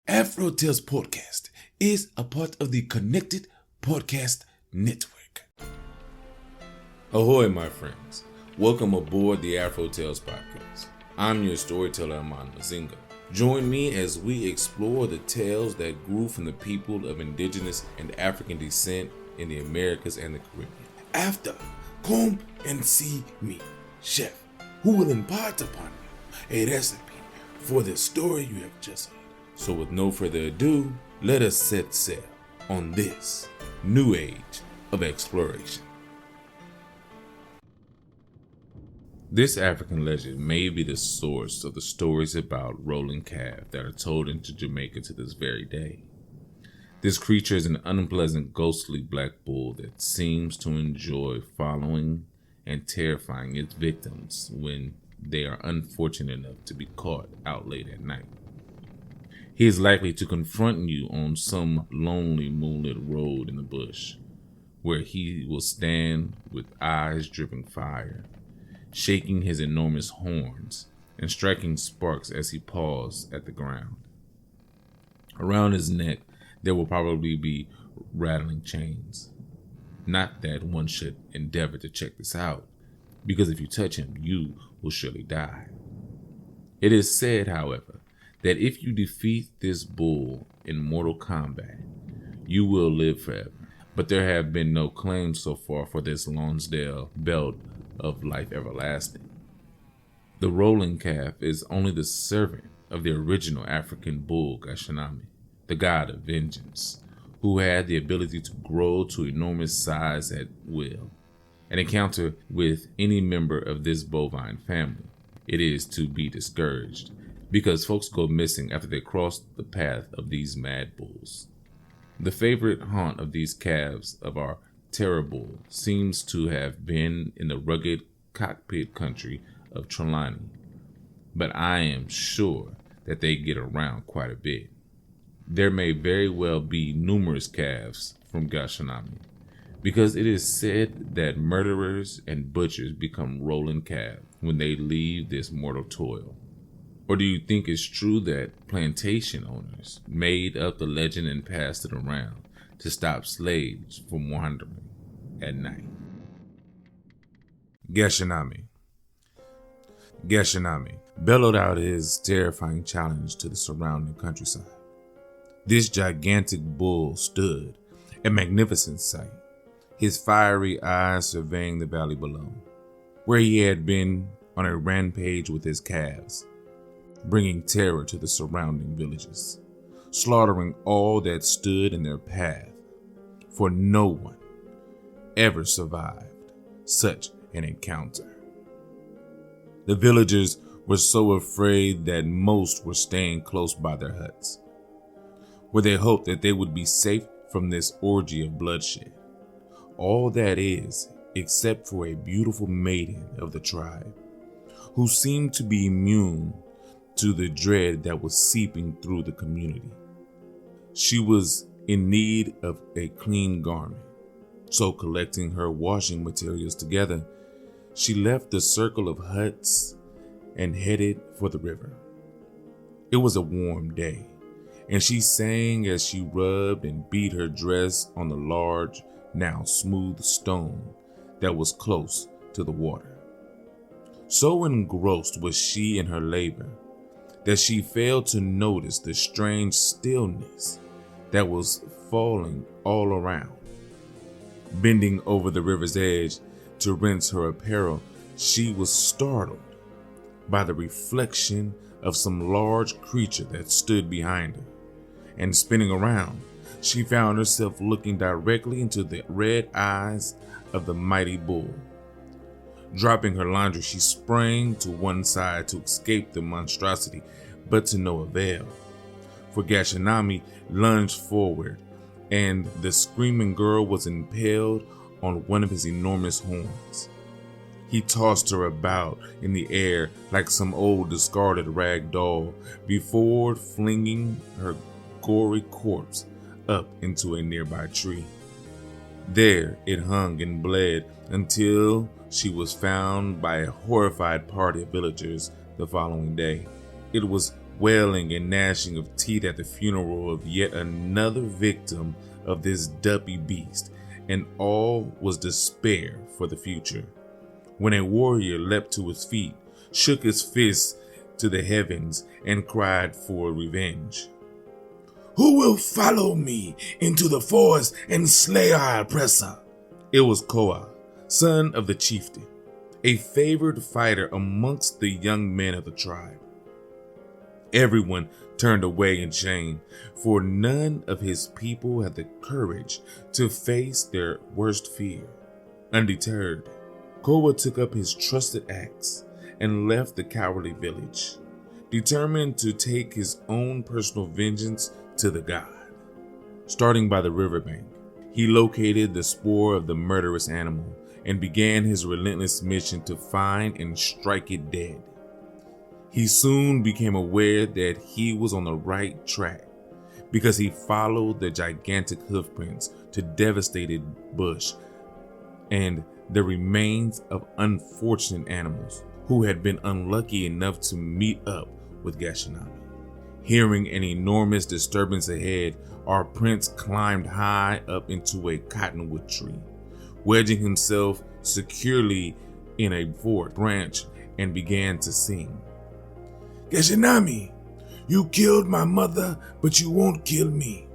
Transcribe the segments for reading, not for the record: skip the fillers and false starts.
AfroTales Podcast is a part of the Connected Podcast Network. Ahoy, my friends. Welcome aboard the AfroTales Podcast. I'm your storyteller, Aman Mazinga. Join me as we explore the tales that grew from the people of indigenous and African descent in the Americas and the Caribbean. After, come and see me, chef, who will impart upon you a recipe for the story you have just heard. So with no further ado, let us set sail on this new age of exploration. This African legend may be the source of the stories about Rollin calf that are told into Jamaica to this very day. This creature is an unpleasant, ghostly black bull that seems to enjoy following and terrifying its victims when they are unfortunate enough to be caught out late at night. He is likely to confront you on some lonely moonlit road in the bush, where he will stand with eyes dripping fire, shaking his enormous horns and striking sparks as he paws at the ground. Around his neck, there will probably be rattling chains. Not that one should endeavor to check this out, because if you touch him, you will surely die. It is said, however, that if you defeat this bull in mortal combat, you will live forever. But there have been no claims so far for this Lonsdale belt of life everlasting. The Rollin calf is only the servant of the original African bull Gashanami, the god of vengeance, who had the ability to grow to enormous size at will. An encounter with any member of this bovine family, it is to be discouraged, because folks go missing after they cross the path of these mad bulls. The favorite haunt of these calves of our terror bull seems to have been in the rugged cockpit country of Trelawney, but I am sure that they get around quite a bit. There may very well be numerous calves from Gashanami, because it is said that murderers and butchers become Rollin calves when they leave this mortal toil. Or do you think it's true that plantation owners made up the legend and passed it around to stop slaves from wandering at night? Gashanami bellowed out his terrifying challenge to the surrounding countryside. This gigantic bull stood, a magnificent sight, his fiery eyes surveying the valley below, where he had been on a rampage with his calves, bringing terror to the surrounding villages, slaughtering all that stood in their path, for no one ever survived such an encounter. The villagers were so afraid that most were staying close by their huts, where they hoped that they would be safe from this orgy of bloodshed. All that is, except for a beautiful maiden of the tribe, who seemed to be immune to the dread that was seeping through the community. She was in need of a clean garment, so collecting her washing materials together, she left the circle of huts and headed for the river. It was a warm day, and she sang as she rubbed and beat her dress on the large, now smooth stone that was close to the water. So engrossed was she in her labor that she failed to notice the strange stillness that was falling all around. Bending over the river's edge to rinse her apparel, she was startled by the reflection of some large creature that stood behind her, and spinning around, she found herself looking directly into the red eyes of the mighty bull. Dropping her laundry, she sprang to one side to escape the monstrosity, but to no avail, for Gashanami lunged forward, and the screaming girl was impaled on one of his enormous horns. He tossed her about in the air like some old discarded rag doll before flinging her gory corpse up into a nearby tree. There it hung and bled until she was found by a horrified party of villagers the following day. It was wailing and gnashing of teeth at the funeral of yet another victim of this Duppy beast, and all was despair for the future. When a warrior leapt to his feet, shook his fist to the heavens, and cried for revenge. Who will follow me into the forest and slay our oppressor? It was Koa, son of the chieftain, a favored fighter amongst the young men of the tribe. Everyone turned away in shame, for none of his people had the courage to face their worst fear. Undeterred, Koa took up his trusted axe and left the cowardly village, determined to take his own personal vengeance to the god. Starting by the riverbank, he located the spoor of the murderous animal and began his relentless mission to find and strike it dead. He soon became aware that he was on the right track because he followed the gigantic hoofprints to devastated bush and the remains of unfortunate animals who had been unlucky enough to meet up with Gashanami. Hearing an enormous disturbance ahead, our prince climbed high up into a cottonwood tree, wedging himself securely in a forked branch, and began to sing. Gashanami, you killed my mother, but you won't kill me.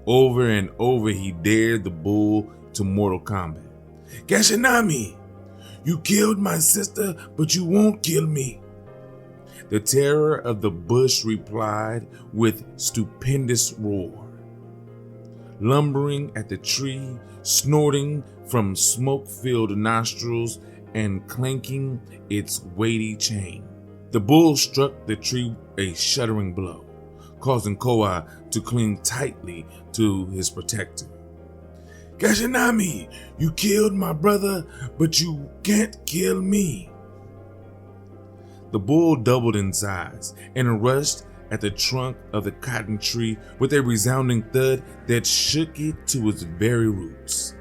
Over and over he dared the bull to mortal combat. Gashanami, you killed my sister, but you won't kill me. The terror of the bush replied with stupendous roar, lumbering at the tree, snorting from smoke-filled nostrils and clanking its weighty chain. The bull struck the tree a shuddering blow, causing Koa to cling tightly to his protector. Gashanami, you killed my brother, but you can't kill me. The bull doubled in size and rushed at the trunk of the cotton tree with a resounding thud that shook it to its very roots.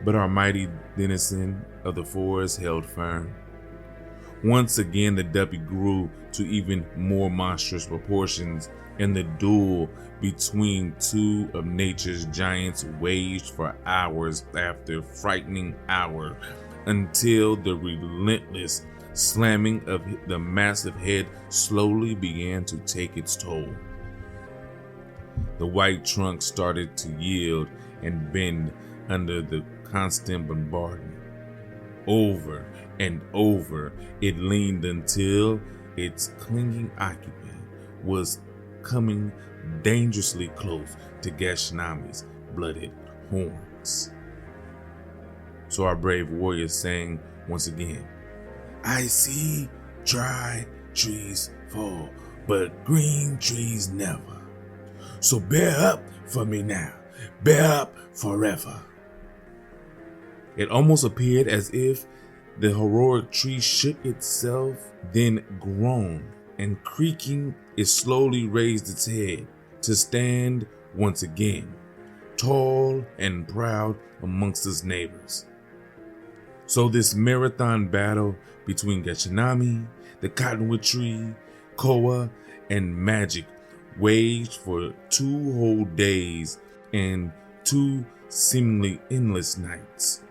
But our mighty denizen of the forest held firm. Once again, the Duppy grew to even more monstrous proportions, and the duel between two of nature's giants waged for hours after frightening hour, until the relentless slamming of the massive head slowly began to take its toll. The white trunk started to yield and bend under the constant bombardment. Over and over it leaned until its clinging occupant was coming dangerously close to Gashanami's blooded horns. So our brave warrior sang once again, I see dry trees fall, but green trees never. So bear up for me now, bear up forever. It almost appeared as if the heroic tree shook itself, then groaned, and creaking, it slowly raised its head to stand once again, tall and proud amongst its neighbors. So this marathon battle between Gashanami, the cottonwood tree, Koa, and magic waged for 2 whole days and 2 seemingly endless nights.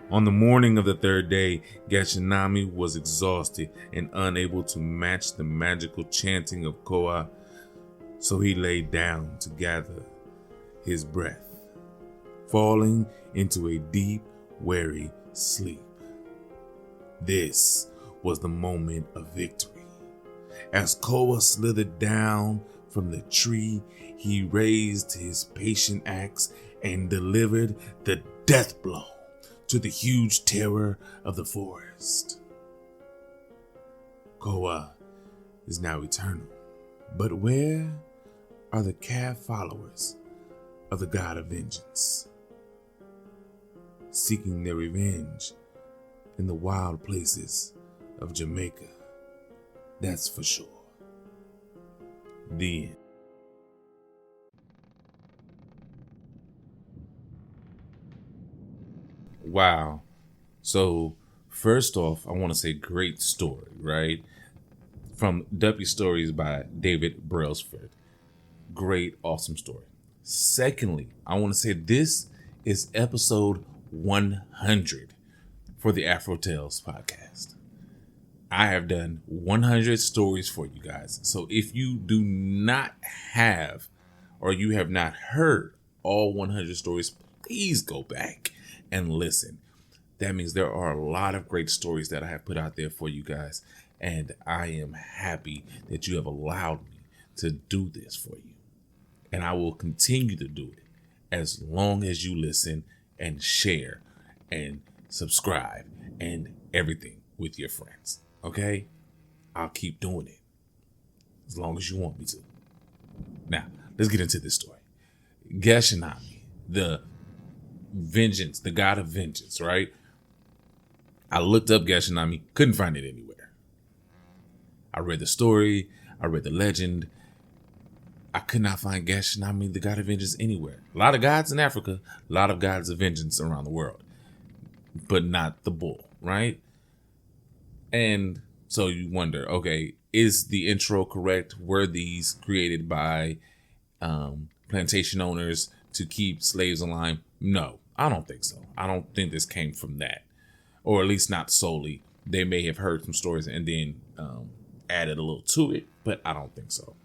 On the morning of the 3rd day, Gashanami was exhausted and unable to match the magical chanting of Koa, so he lay down to gather his breath, falling into a deep, weary sleep. This was the moment of victory. As Koa slithered down from the tree, he raised his patient axe and delivered the death blow to the huge terror of the forest. Koa is now eternal, but where are the calf followers of the god of vengeance, seeking their revenge in the wild places of Jamaica? That's for sure. The end. Wow. So, first off, I want to say great story, right? from Duppy Stories by David Brailsford. Great, awesome story. Secondly, I want to say this is episode 100 for the AfroTales podcast. I have done 100 stories for you guys. So if you do not have, or you have not heard all 100 stories, please go back and listen. That means there are a lot of great stories that I have put out there for you guys. And I am happy that you have allowed me to do this for you. And I will continue to do it as long as you listen and share and subscribe and everything with your friends. Okay? I'll keep doing it as long as you want me to. Now, let's get into this story. Gashanami, the vengeance, the god of vengeance, right? I looked up Gashanami, couldn't find it anywhere. I read the story, I read the legend. I could not find Gashanami, the god of vengeance, anywhere. A lot of gods in Africa, a lot of gods of vengeance around the world, but not the bull, right? And so you wonder, okay, is the intro correct? Were these created by plantation owners to keep slaves alive? No, I don't think so. I don't think this came from that, or at least not solely. They may have heard some stories and then added a little to it, but I don't think so.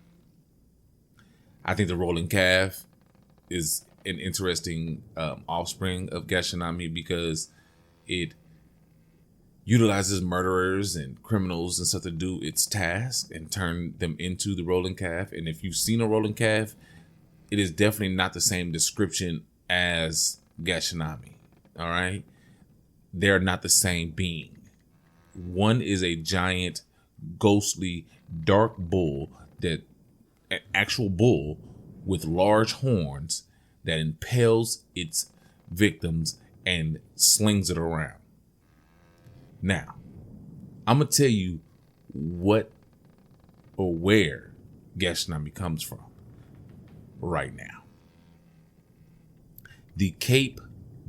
I think the Rollin calf is an interesting offspring of Gashanami because it utilizes murderers and criminals and stuff to do its task and turn them into the Rollin calf. And if you've seen a Rollin calf, it is definitely not the same description as Gashanami. All right. They're not the same being. One is a giant, ghostly, dark bull, that an actual bull with large horns that impales its victims and slings it around. Now, I'm going to tell you what or where Gashanami comes from right now. The Cape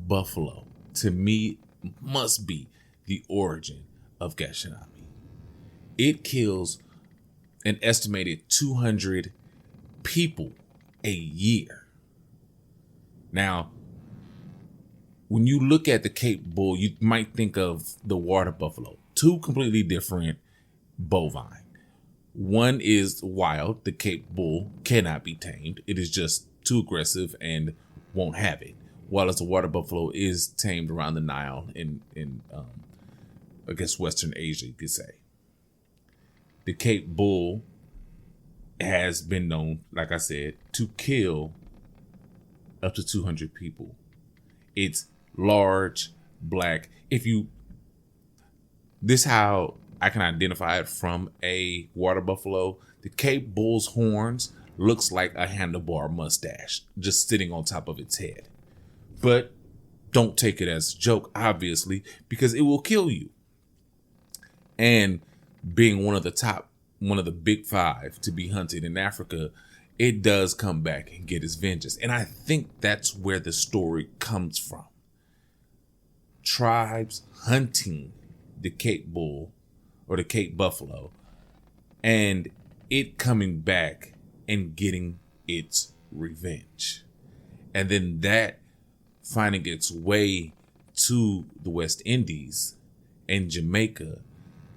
buffalo, to me, must be the origin of Gashanami. It kills an estimated 200 people a year. Now, when you look at the Cape bull, you might think of the water buffalo. Two completely different bovine. One is wild. The Cape bull cannot be tamed. It is just too aggressive and won't have it. While as the water buffalo is tamed around the Nile in I guess Western Asia, you could say. The Cape bull has been known, like I said, to kill up to 200 people. It's large, black. This is how I can identify it from a water buffalo. The Cape bull's horns looks like a handlebar mustache just sitting on top of its head. But don't take it as a joke, obviously, because it will kill you. And being one of the big five to be hunted in Africa, it does come back and get its vengeance. And I think that's where the story comes from. Tribes hunting the Cape bull or the Cape buffalo, and it coming back and getting its revenge. And then that finding its way to the West Indies and Jamaica,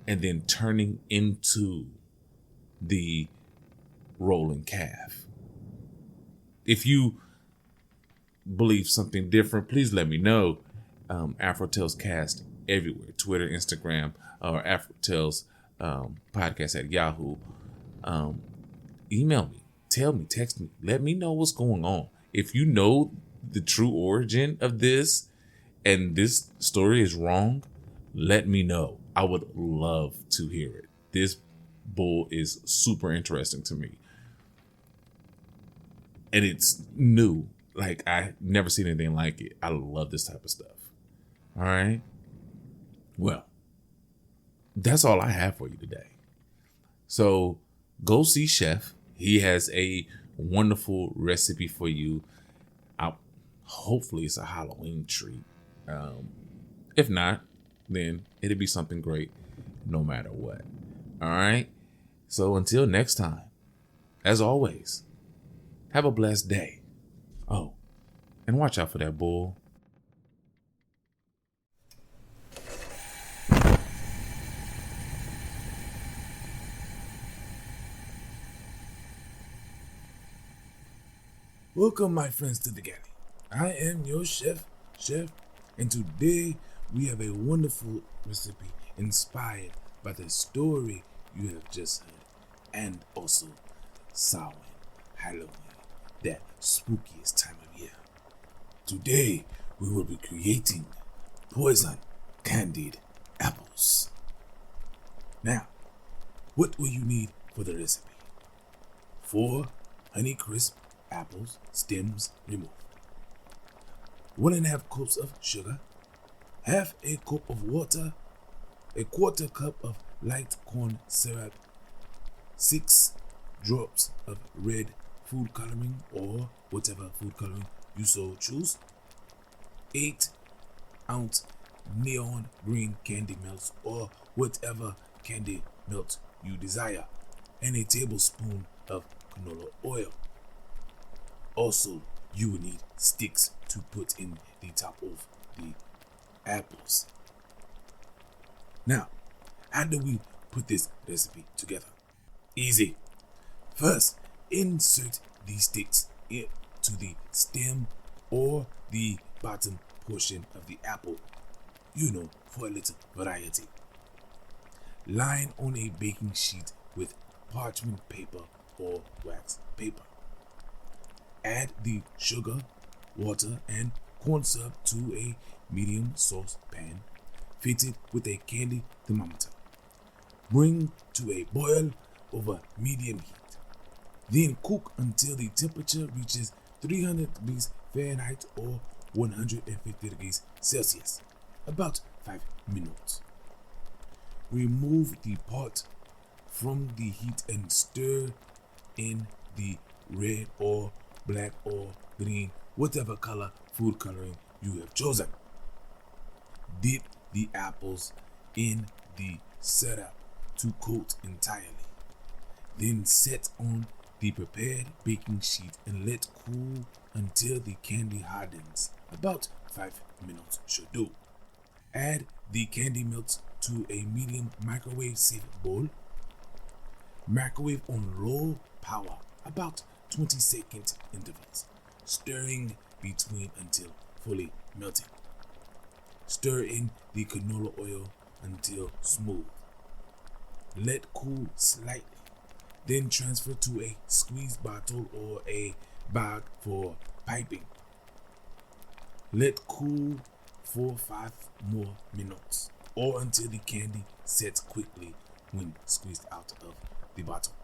and then turning into the Rollin calf. If you believe something different, please let me know. AfroTalesCast everywhere, Twitter, Instagram, or AfroTales podcast at Yahoo. Email me, tell me, text me, let me know what's going on. If you know the true origin of this and this story is wrong, let me know. I would love to hear it. This bull is super interesting to me. And it's new. Like, I never seen anything like it. I love this type of stuff. All right. Well, that's all I have for you today. So go see Chef. He has a wonderful recipe for you. Hopefully it's a Halloween treat. If not, then it'll be something great no matter what. All right. So until next time, as always, have a blessed day. Oh, and watch out for that bull. Welcome, my friends, to the Galley. I am your chef, and today we have a wonderful recipe inspired by the story you have just heard, and also Samhain, Halloween, that spookiest time of year. Today we will be creating poisoned candied apples. Now, what will you need for the recipe? 4 Honeycrisp apples, stems removed. 1.5 cups of sugar, half a cup of water, a 1/4 cup of light corn syrup, 6 drops of red food coloring or whatever food coloring you so choose, 8-ounce neon green candy melts or whatever candy melt you desire, and a tablespoon of canola oil. Also, you will need sticks to put in the top of the apples. Now, how do we put this recipe together? Easy. First, insert the sticks into the stem or the bottom portion of the apple, for a little variety. Line on a baking sheet with parchment paper or wax paper. Add the sugar, water, and corn syrup to a medium saucepan fitted with a candy thermometer. Bring to a boil over medium heat. Then cook until the temperature reaches 300 degrees Fahrenheit or 150 degrees Celsius, about 5 minutes. Remove the pot from the heat and stir in the red or black or green, whatever color food coloring you have chosen. Dip the apples in the syrup to coat entirely. Then set on the prepared baking sheet and let cool until the candy hardens. About 5 minutes should do. Add the candy melts to a medium microwave safe bowl. Microwave on low power, about 20-second intervals, stirring between until fully melted. Stir in the canola oil until smooth. Let cool slightly. Then transfer to a squeeze bottle or a bag for piping. Let cool for 5 more minutes or until the candy sets quickly when squeezed out of the bottle.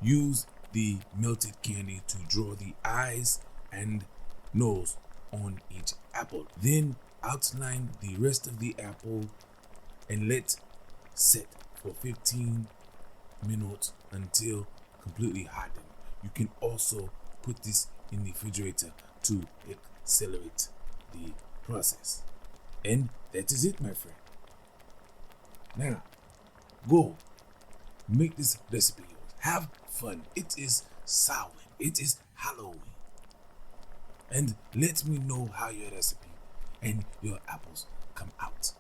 Use the melted candy to draw the eyes and nose on each apple. Then outline the rest of the apple and let set for 15 minutes until completely hardened. You can also put this in the refrigerator to accelerate the process. And that is it, my friend. Now, go make this recipe yours. Have fun. It is Samhain. It is Halloween. And let me know how your recipe and your apples come out.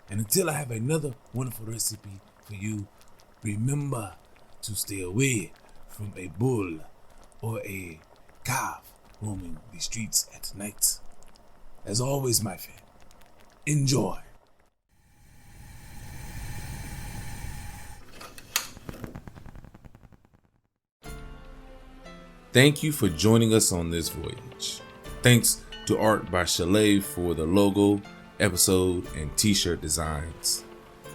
And until I have another wonderful recipe for you, remember to stay away from a bull or a calf roaming the streets at night. As always, my friend, enjoy. Thank you for joining us on this voyage. Thanks to Art by Chalet for the logo, episode, and t-shirt designs.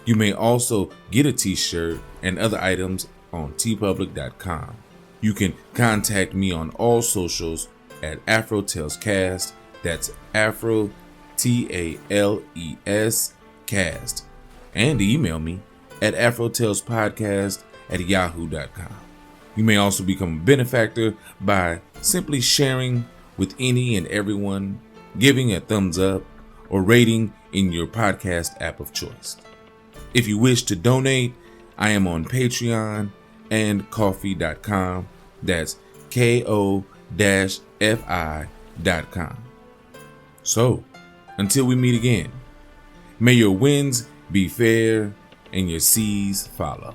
You may also get a t-shirt and other items on tpublic.com. You can contact me on all socials at AfroTalesCast. That's Afro TALES cast. And email me at AfroTalesPodcast@yahoo.com. You may also become a benefactor by simply sharing with any and everyone, giving a thumbs up, or rating in your podcast app of choice. If you wish to donate, I am on Patreon and Ko-fi.com. That's ko-fi.com. So, until we meet again, may your winds be fair and your seas follow.